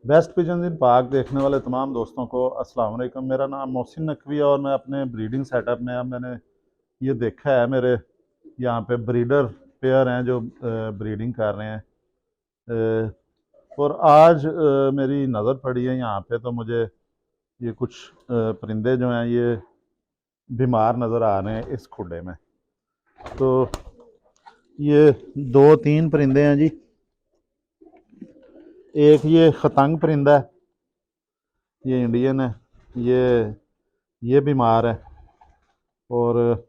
Waste pigeon इन park देखने वाले तमाम दोस्तों को अस्सलाम वालेकुम। मेरा नाम मोहसिन नकवी है और मैं अपने ब्रीडिंग सेटअप में, अब मैंने ये देखा है, मेरे यहाँ पे ब्रीडर पेयर हैं जो ब्रीडिंग कर रहे हैं। और आज मेरी नज़र पड़ी है यहाँ पे, तो मुझे ये कुछ परिंदे जो हैं ये बीमार नज़र आ रहे हैं इस खुडे में। तो ये दो तीन परिंदे हैं जी। एक ये खतंग परिंदा है, ये इंडियन है, ये बीमार है। और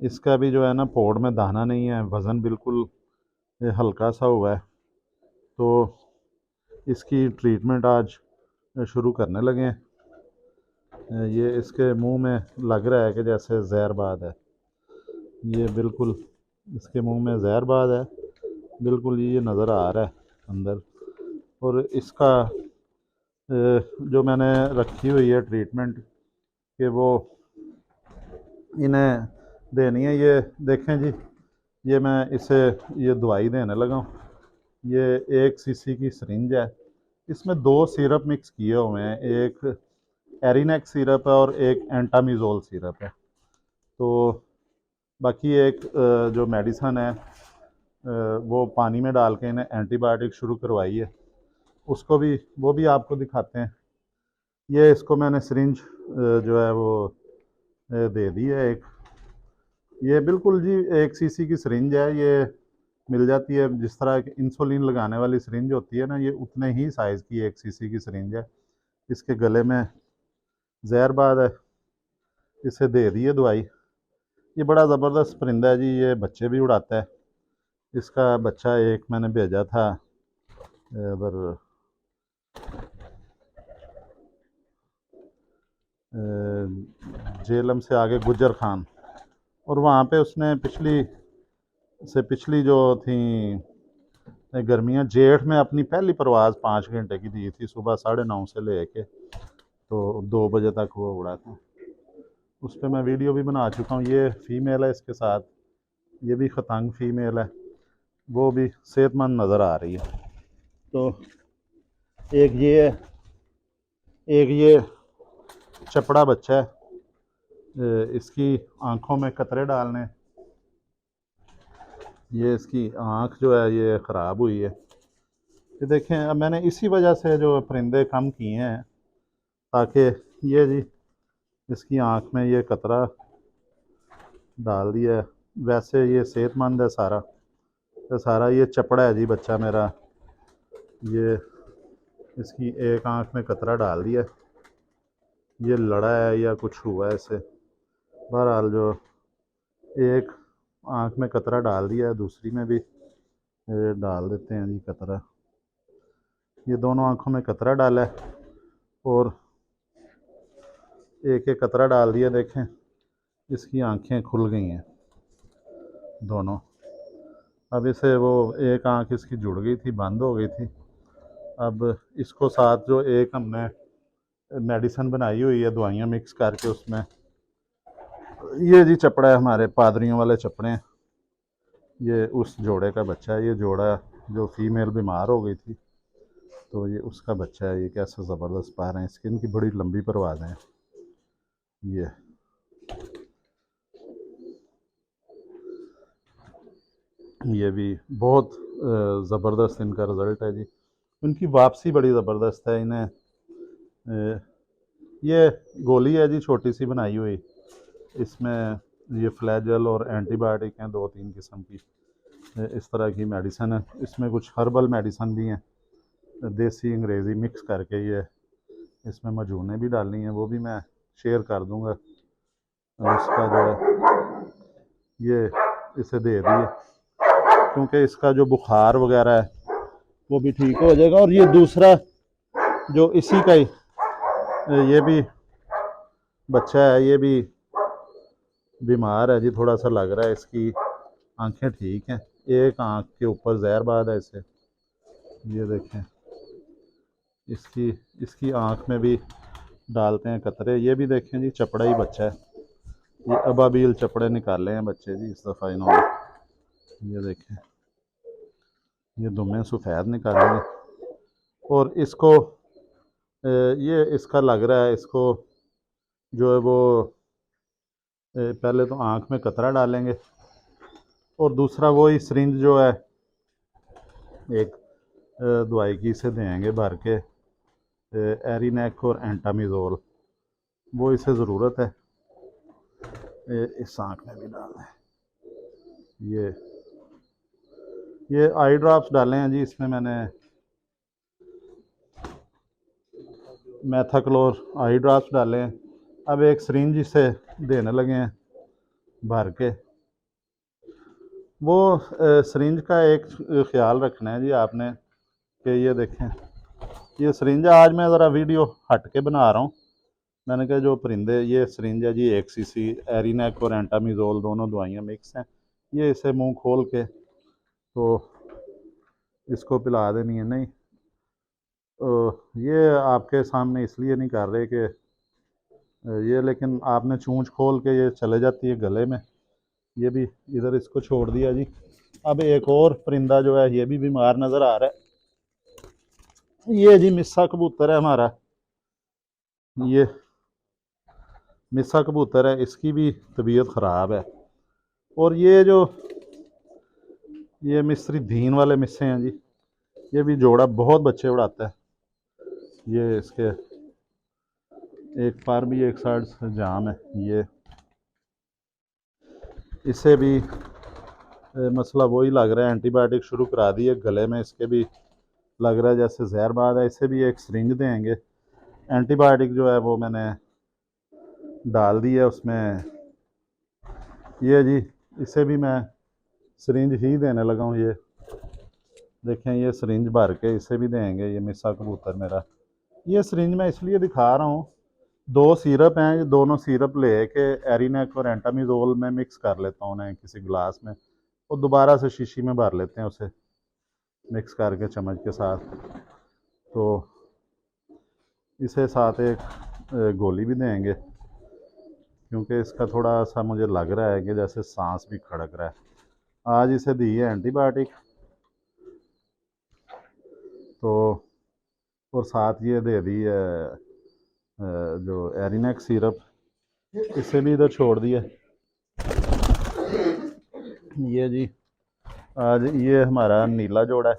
इसका भी जो है ना, पोड़ में दाना नहीं है, वज़न बिल्कुल हल्का सा हुआ है। तो इसकी ट्रीटमेंट आज शुरू करने लगे हैं। ये इसके मुंह में लग रहा है कि जैसे जहरबाद है, ये बिल्कुल इसके मुंह में जहरबाद है, बिल्कुल ये नज़र आ रहा है अंदर। और इसका जो मैंने रखी हुई है ट्रीटमेंट, कि वो इन्हें देनी है, ये देखें जी, ये मैं इसे ये दवाई देने लगा हूँ। ये 1 सीसी की सिरिंज है, इसमें 2 सिरप मिक्स किए हुए हैं, एक एरिनेक सिरप है और एक एंटामिजोल सिरप है। तो बाकी एक जो मेडिसन है वो पानी में डाल के इन्हें एंटीबायोटिक शुरू करवाई है, उसको भी वो भी आपको दिखाते हैं। ये इसको मैंने सिरिंज जो है वो दे दी है एक। ये बिल्कुल जी 1 सीसी की सिरिंज है, ये मिल जाती है जिस तरह की इंसुलिन लगाने वाली सिरिंज होती है ना, ये उतने ही साइज़ की 1 सीसी की सिरिंज है। इसके गले में जहरबाद है, इसे दे दी है दवाई। ये बड़ा ज़बरदस्त परिंदा है जी, ये बच्चे भी उड़ाता है। इसका बच्चा एक मैंने भेजा था उधर जेलम से आगे गुजर खान, और वहाँ पे उसने पिछली जो थी गर्मियाँ, जेठ में अपनी पहली परवाज़ 5 घंटे की दी थी, सुबह 9:30 से लेके तो 2 बजे तक वो उड़ा था। उस पर मैं वीडियो भी बना चुका हूँ। ये फ़ीमेल है, इसके साथ ये भी खतंग फ़ीमेल है, वो भी सेहतमंद नज़र आ रही है। तो एक ये है, एक ये चपड़ा बच्चा है, इसकी आँखों में कतरे डालने, ये इसकी आँख जो है ये ख़राब हुई है। ये देखें, अब मैंने इसी वजह से जो परिंदे कम किए हैं, ताकि ये जी इसकी आँख में ये कतरा डाल दिया है। वैसे ये सेहतमंद है सारा, तो सारा ये चपड़ा है जी बच्चा मेरा, ये इसकी एक आँख में कतरा डाल दिया, ये लड़ा है या कुछ हुआ है इससे। बहरहाल जो एक आँख में कतरा डाल दिया है, दूसरी में भी डाल देते हैं जी कतरा। ये दोनों आँखों में कतरा डाला है और एक एक कतरा डाल दिया। देखें, इसकी आँखें खुल गई हैं दोनों। अब इसे वो एक आँख इसकी जुड़ गई थी, बंद हो गई थी। अब इसको साथ जो एक हमने मेडिसिन बनाई हुई है, दवाइयाँ मिक्स करके उसमें, ये जी चपड़ा है, हमारे पादरियों वाले चपड़े हैं, ये उस जोड़े का बच्चा है। ये जोड़ा जो फीमेल बीमार हो गई थी, तो ये उसका बच्चा है। ये कैसे ज़बरदस्त पा रहे हैं, स्किन की बड़ी लंबी परवाज़ें हैं। ये भी बहुत ज़बरदस्त इनका रिज़ल्ट है जी। इनकी वापसी बड़ी ज़बरदस्त है। इन्हें ये गोली है जी, छोटी सी बनाई हुई, इसमें ये फ्लैजल और एंटीबायोटिक हैं, 2-3 किस्म की इस तरह की मेडिसन है। इसमें कुछ हर्बल मेडिसन भी हैं, देसी अंग्रेज़ी मिक्स करके। ये इसमें मजूने भी डालनी है, वो भी मैं शेयर कर दूंगा। और इसका जो है ये इसे दे दिए, क्योंकि इसका जो बुखार वगैरह है वो भी ठीक हो जाएगा। और ये दूसरा जो इसी का ही ये भी बच्चा है, ये भी बीमार है जी, थोड़ा सा लग रहा है। इसकी आंखें ठीक हैं, एक आंख के ऊपर जहरबाद है इसे। ये देखें, इसकी इसकी आंख में भी डालते हैं कतरे। ये भी देखें जी, चपड़ा ही बच्चा है। ये अबाबील चपड़े निकाले हैं बच्चे जी इस दफ़ा इन्होंने। ये देखें, ये दुम्बे सफ़ेद निकालेंगे। और इसको ये इसका लग रहा है, इसको जो है वो पहले तो आँख में कतरा डालेंगे और दूसरा वही सिरिंज जो है एक दवाई की इसे देंगे भर के, एरिनेक और एंटामिजोल, वो इसे ज़रूरत है। इस आँख में भी डालना है। ये आई ड्रॉप्स डाले हैं जी, इसमें मैंने मैथाक्लोर आई ड्रॉप्स डाले हैं। अब एक सिरिंज इसे देने लगे हैं भर के। वो सिरिंज का एक ख्याल रखना है जी आपने कि ये देखें, ये सिरिंज आज मैं ज़रा वीडियो हट के बना रहा हूँ। मैंने कहा जो परिंदे, ये सिरिंज है जी 1 सीसी, एरिनेक और एंटामिजोल दोनों दवाइयाँ मिक्स हैं। ये इसे मुंह खोल के तो इसको पिला देनी है। नहीं ये आपके सामने इसलिए नहीं कर रहे कि ये, लेकिन आपने चूंच खोल के ये चले जाती है गले में। ये भी इधर इसको छोड़ दिया जी। अब एक और परिंदा जो है ये भी बीमार नज़र आ रहा है। ये जी मिस्सा कबूतर है हमारा, ये मिस्सा कबूतर है, इसकी भी तबीयत ख़राब है। और ये जो ये मिस्री धीन वाले मिस्से हैं जी, ये भी जोड़ा बहुत बच्चे उड़ाता है। ये इसके एक पर भी एक साइड से जाम है। ये इसे भी मसला वही लग रहा है, एंटीबायोटिक शुरू करा दी है गले में, इसके भी लग रहा है जैसे जहरबाद है। इसे भी एक सिरिंज देंगे, एंटीबायोटिक जो है वो मैंने डाल दी है उसमें। ये जी इसे भी मैं सिरिंज ही देने लगा हूँ। ये देखें, ये सिरिंज भर के इसे भी देंगे। ये मिस्सा कबूतर मेरा, ये सिरिंज मैं इसलिए दिखा रहा हूँ, 2 सिरप हैं, ये दोनों सिरप ले के एरिनेक और एंटामिजोल में मिक्स कर लेता हूँ उन्हें किसी गिलास में, और दोबारा से शीशी में भर लेते हैं उसे मिक्स करके चम्मच के साथ। तो इसे साथ एक गोली भी देंगे, क्योंकि इसका थोड़ा सा मुझे लग रहा है कि जैसे सांस भी खड़क रहा है। आज इसे दी है एंटीबायोटिक, तो और साथ ये दे दी है जो एरिनेक सिरप, इसे भी इधर छोड़ दिया। ये जी आज ये हमारा नीला जोड़ा है।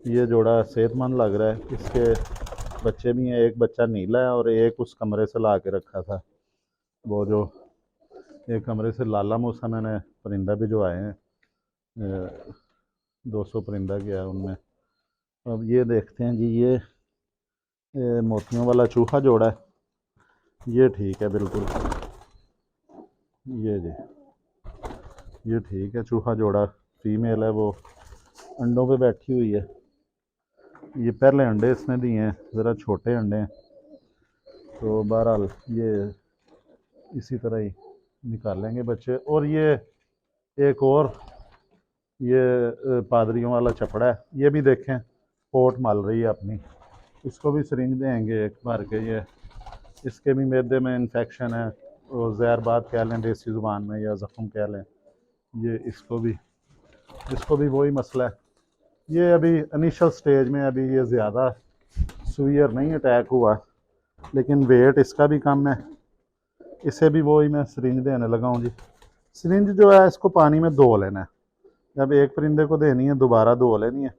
ये जोड़ा सेहतमंद लग रहा है। इसके बच्चे भी हैं, एक बच्चा नीला है और एक उस कमरे से ला के रखा था। वो जो एक कमरे से लाला मूसा मैंने परिंदा भी जो आए हैं 200 परिंदा गया है उनमें। अब ये देखते हैं जी, ये मोतियों वाला चूहा जोड़ा है, ये ठीक है बिल्कुल। ये जी ये ठीक है, चूहा जोड़ा फीमेल है, वो अंडों पे बैठी हुई है। ये पहले अंडे इसने दिए हैं, ज़रा छोटे अंडे हैं, तो बहरहाल ये इसी तरह ही निकालेंगे बच्चे। और ये एक और ये पादरियों वाला चपड़ा है, ये भी देखें पोट मल रही है अपनी, इसको भी सिरिंज देंगे एक भर के। ये इसके भी मैदे में इन्फेक्शन है, और जहरबाद कह लें देसी ज़ुबान में, या ज़ख्म कह लें। ये इसको भी वही मसला है। ये अभी इनिशियल स्टेज में, अभी ये ज़्यादा सीवियर नहीं अटैक हुआ, लेकिन वेट इसका भी कम है। इसे भी वही मैं सिरिंज देने लगा हूँ जी। सिरिंज जो है इसको पानी में धो लेना है, जब एक परिंदे को देनी है दोबारा धो लेनी है।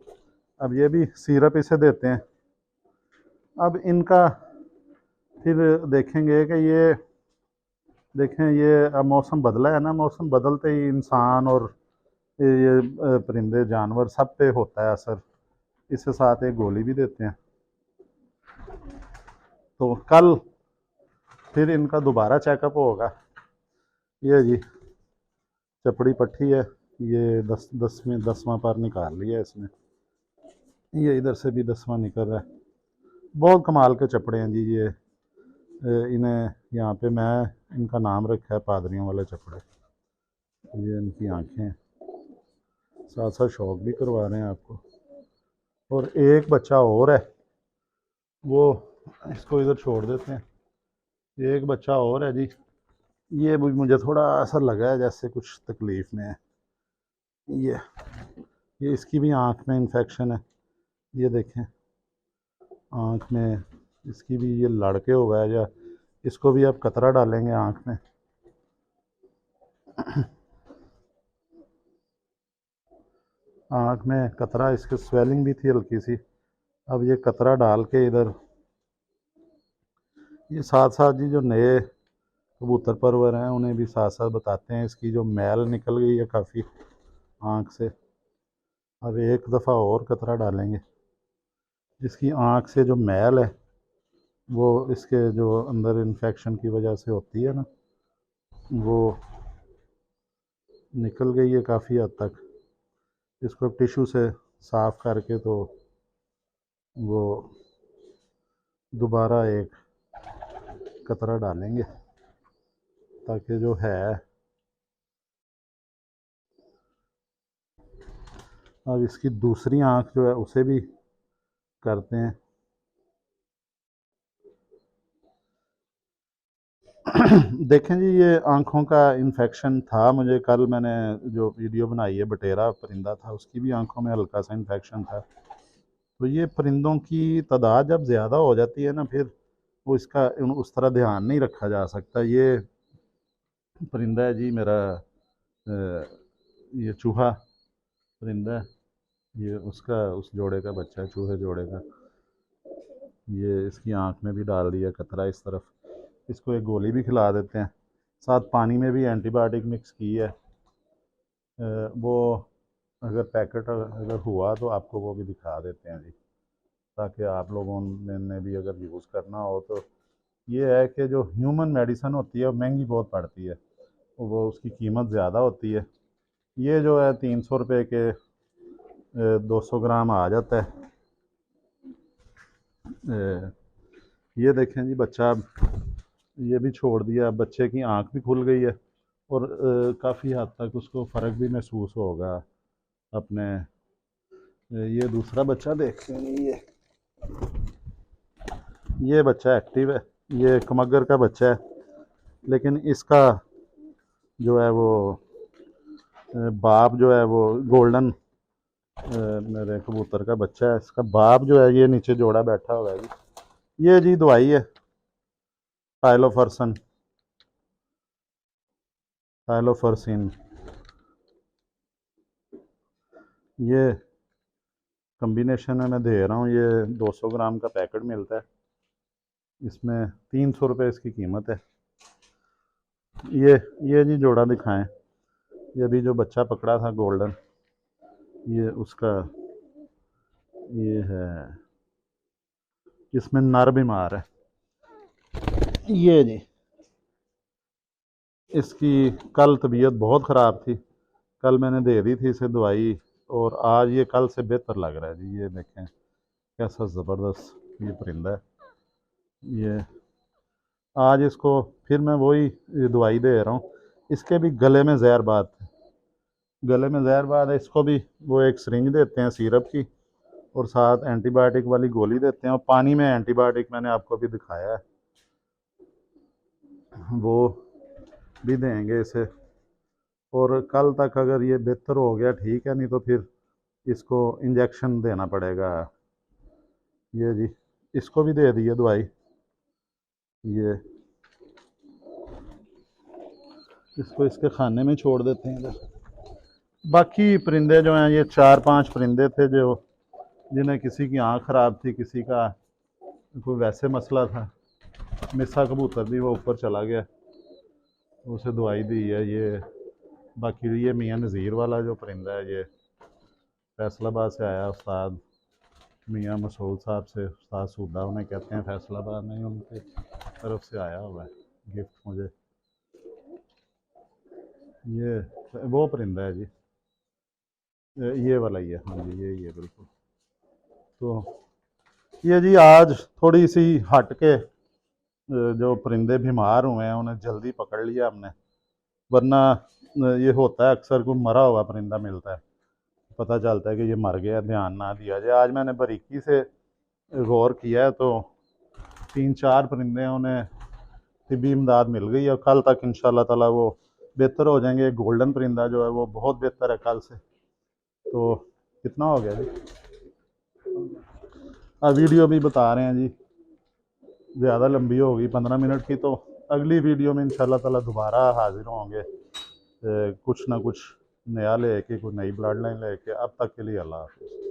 अब ये भी सिरप इसे देते हैं। अब इनका फिर देखेंगे कि ये देखें, ये अब मौसम बदला है ना, मौसम बदलते ही इंसान और ये परिंदे जानवर सब पे होता है असर। इसके साथ एक गोली भी देते हैं, तो कल फिर इनका दोबारा चेकअप होगा। ये जी चपड़ी पट्टी है, ये 10वां पर निकाल लिया इसने। ये इधर से भी 10वां निकल रहा है। बहुत कमाल के चपड़े हैं जी ये। इन्हें यहाँ पे मैं इनका नाम रखा है पादरियों वाले चपड़े। ये इनकी आँखें, साथ साथ शौक भी करवा रहे हैं आपको। और एक बच्चा और है, वो इसको इधर छोड़ देते हैं। एक बच्चा और है जी, ये भी मुझे थोड़ा असर लगा है जैसे कुछ तकलीफ़ में है। ये ये इसकी भी आँख में इन्फेक्शन है, ये देखें आँख में इसकी भी ये लड़के हुआ है, या इसको भी अब कतरा डालेंगे आँख में। आँख में कतरा, इसकी स्वेलिंग भी थी हल्की सी, अब ये कतरा डाल के इधर। ये साथ साथ जी जो नए कबूतर परवर हैं उन्हें भी साथ साथ बताते हैं, इसकी जो मैल निकल गई है काफ़ी आँख से, अब एक दफ़ा और कतरा डालेंगे। इसकी आँख से जो मैल है वो इसके जो अंदर इन्फेक्शन की वजह से होती है ना, वो निकल गई है काफ़ी हद तक। इसको टिश्यू से साफ़ करके तो वो दोबारा एक कतरा डालेंगे ताकि जो है। अब इसकी दूसरी आँख जो है उसे भी करते हैं। देखें जी, ये आँखों का इन्फेक्शन था मुझे, कल मैंने जो वीडियो बनाई है बटेरा परिंदा था उसकी भी आँखों में हल्का सा इन्फेक्शन था। तो ये परिंदों की तादाद जब ज़्यादा हो जाती है ना, फिर वो इसका उस तरह ध्यान नहीं रखा जा सकता। ये परिंदा है जी मेरा, ये चूहा परिंदा है, ये उसका उस जोड़े का बच्चा है, चूहे जोड़े का। ये इसकी आँख में भी डाल दिया कतरा इस तरफ, इसको एक गोली भी खिला देते हैं, साथ पानी में भी एंटीबायोटिक मिक्स की है। वो अगर पैकेट अगर हुआ तो आपको वो भी दिखा देते हैं जी, ताकि आप लोगों ने भी अगर यूज़ करना हो तो। ये है कि जो ह्यूमन मेडिसिन होती है वो महंगी बहुत पड़ती है, वो उसकी कीमत ज़्यादा होती है। ये जो है 300 रुपये के 200 ग्राम आ जाता है। ये देखें जी बच्चा, ये भी छोड़ दिया, बच्चे की आंख भी खुल गई है और काफ़ी हद तक उसको फ़र्क भी महसूस होगा अपने। ये दूसरा बच्चा देखें, ये बच्चा एक्टिव है, ये कमगर का बच्चा है, लेकिन इसका जो है वो बाप जो है वो गोल्डन मेरे कबूतर का बच्चा है, इसका बाप जो है ये नीचे जोड़ा बैठा हुआ है जी। ये जी दवाई है थाइलोफर्सिन, ये कम्बिनेशन में मैं दे रहा हूँ, ये 200 ग्राम का पैकेट मिलता है, इसमें 300 रुपये इसकी कीमत है। ये जी जोड़ा दिखाएं, ये अभी जो बच्चा पकड़ा था गोल्डन, ये उसका ये है, इसमें नर बीमार है। ये जी इसकी कल तबीयत बहुत ख़राब थी, कल मैंने दे दी थी इसे दवाई, और आज ये कल से बेहतर लग रहा है जी। ये देखें कैसा ज़बरदस्त ये परिंदा है। ये आज इसको फिर मैं वही दवाई दे रहा हूँ, इसके भी गले में जहरबाद है, गले में जहरबाद है, इसको भी वो एक सिरिंज देते हैं सिरप की, और साथ एंटीबायोटिक वाली गोली देते हैं, और पानी में एंटीबायोटिक मैंने आपको भी दिखाया है, वो भी देंगे इसे। और कल तक अगर ये बेहतर हो गया ठीक है, नहीं तो फिर इसको इंजेक्शन देना पड़ेगा। ये जी इसको भी दे दी है दवाई, ये इसको इसके खाने में छोड़ देते हैं इधर। बाकी परिंदे जो हैं, ये 4-5 परिंदे थे जो जिन्हें किसी की आँख ख़राब थी, किसी का कोई वैसे मसला था। मिसा कबूतर भी वो ऊपर चला गया, उसे दवाई दी है। ये बाकी ये मियाँ नज़ीर वाला जो परिंदा है, ये फैसलाबाद से आया, उस्ताद मियाँ मसूद साहब से, उस्ताद सूदा उन्हें कहते हैं, फैसलाबाद नहीं, उनके तरफ से आया हुआ है गिफ्ट मुझे। ये वो परिंदा है जी, ये वाला ही है, हाँ जी यही है बिल्कुल। तो ये जी आज थोड़ी सी हट के जो परिंदे बीमार हुए हैं उन्हें जल्दी पकड़ लिया हमने, वरना ये होता है अक्सर कोई मरा हुआ परिंदा मिलता है, पता चलता है कि ये मर गया, ध्यान ना दिया जाए। आज मैंने बारीकी से गौर किया है तो 3-4 परिंदे उन्हें तिब्बी इमदाद मिल गई है, कल तक इंशाल्लाह ताला वो बेहतर हो जाएंगे। गोल्डन परिंदा जो है वो बहुत बेहतर है कल से। तो कितना हो गया जी? वीडियो भी बता रहे हैं जी, ज़्यादा लंबी होगी 15 मिनट की, तो अगली वीडियो में इंशाल्लाह ताला दोबारा हाजिर होंगे कुछ ना कुछ नया लेके, कोई नई ब्लड लाइन लेके। अब तक के लिए अल्लाह हाफिज़।